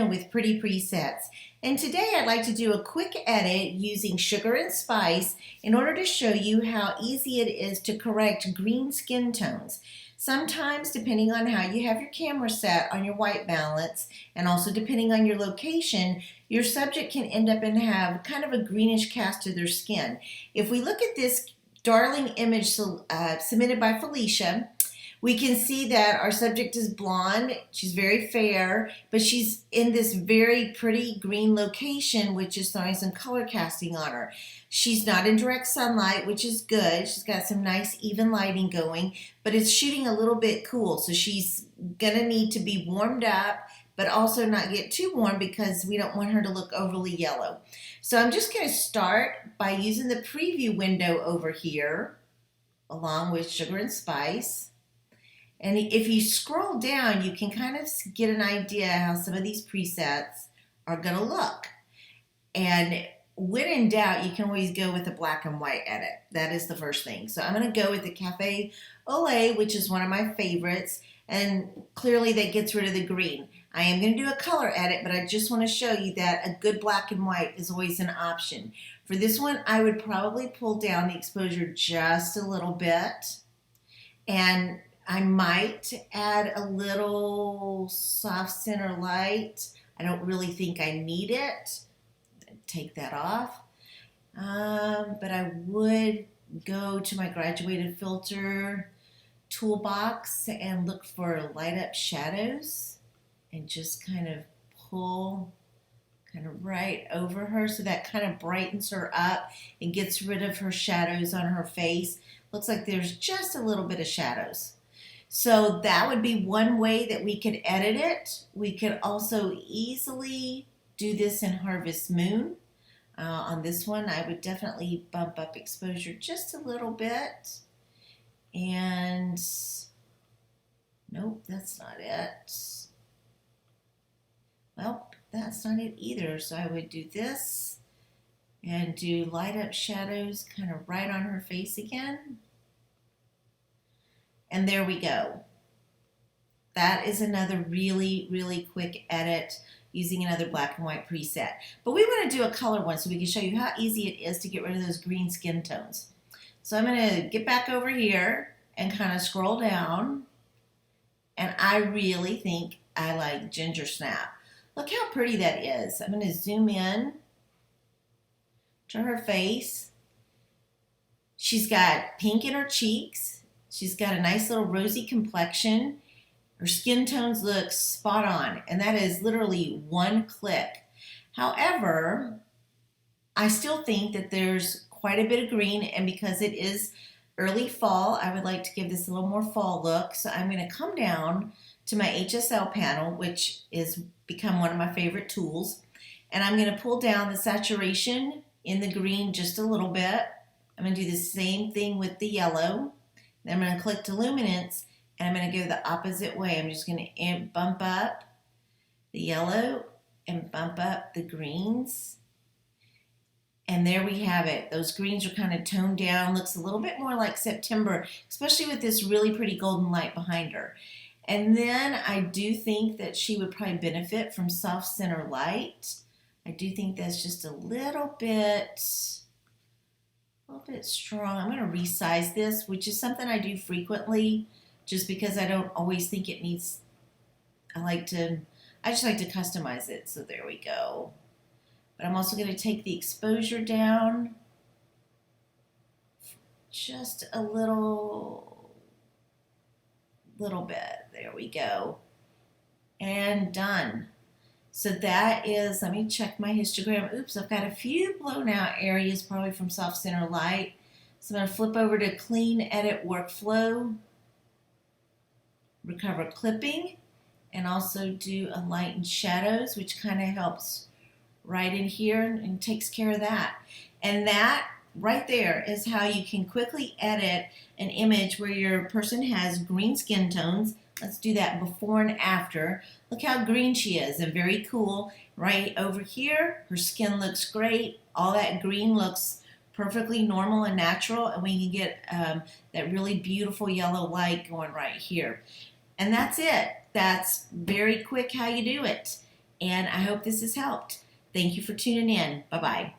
Christina with Pretty Presets, and today I'd like to do a quick edit using sugar and spice in order to show you how easy it is to correct green skin tones. Sometimes, depending on how you have your camera set on your white balance, and also depending on your location, your subject can end up and have kind of a greenish cast to their skin. If we look at this darling image submitted by Felicia, we can see that our subject is blonde. She's very fair, but she's in this very pretty green location, which is throwing some color casting on her. She's not in direct sunlight, which is good. She's got some nice even lighting going, but it's shooting a little bit cool. So she's gonna need to be warmed up, but also not get too warm because we don't want her to look overly yellow. So I'm just gonna start by using the preview window over here, along with sugar and spice. And if you scroll down, you can kind of get an idea how some of these presets are going to look. And when in doubt, you can always go with a black and white edit. That is the first thing. So I'm going to go with the Cafe Au Lait, which is one of my favorites. And clearly that gets rid of the green. I am going to do a color edit, but I just want to show you that a good black and white is always an option. For this one, I would probably pull down the exposure just a little bit. And I might add a little soft center light. I don't really think I need it. Take that off. But I would go to my graduated filter toolbox and look for light up shadows and just kind of pull kind of right over her so that kind of brightens her up and gets rid of her shadows on her face. Looks like there's just a little bit of shadows. So that would be one way that we could edit it. We could also easily do this in Harvest Moon. On this one, I would definitely bump up exposure just a little bit. And nope, that's not it. Well, that's not it either. So I would do this and do light up shadows kind of right on her face again. And there we go. That is another really, really quick edit using another black and white preset. But we want to do a color one so we can show you how easy it is to get rid of those green skin tones. So I'm going to get back over here and kind of scroll down. And I really think I like Ginger Snap. Look how pretty that is. I'm going to zoom in to her face. She's got pink in her cheeks. She's got a nice little rosy complexion. Her skin tones look spot on, and that is literally one click. However, I still think that there's quite a bit of green, and because it is early fall, I would like to give this a little more fall look. So I'm going to come down to my HSL panel, which has become one of my favorite tools, and I'm going to pull down the saturation in the green just a little bit. I'm going to do the same thing with the yellow. Then I'm going to click to luminance, and I'm going to go the opposite way. I'm just going to bump up the yellow and bump up the greens. And there we have it. Those greens are kind of toned down. Looks a little bit more like September, especially with this really pretty golden light behind her. And then I do think that she would probably benefit from soft center light. I do think that's just a little bit strong. I'm going to resize this, which is something I do frequently just because I don't always think it needs, I just like to customize it. So there we go. But I'm also going to take the exposure down just a little bit. There we go. And done. So that is, let me check my histogram. Oops, I've got a few blown out areas, probably from soft center light. So I'm going to flip over to clean edit workflow, recover clipping, and also do a light and shadows, which kind of helps right in here and takes care of that. And that right there is how you can quickly edit an image where your person has green skin tones. Let's do that before and after. Look how green she is and very cool. Right over here, her skin looks great. All that green looks perfectly normal and natural, and we can get that really beautiful yellow light going right here. And that's it. That's very quick how you do it. and I hope this has helped. Thank you for tuning in. Bye-bye.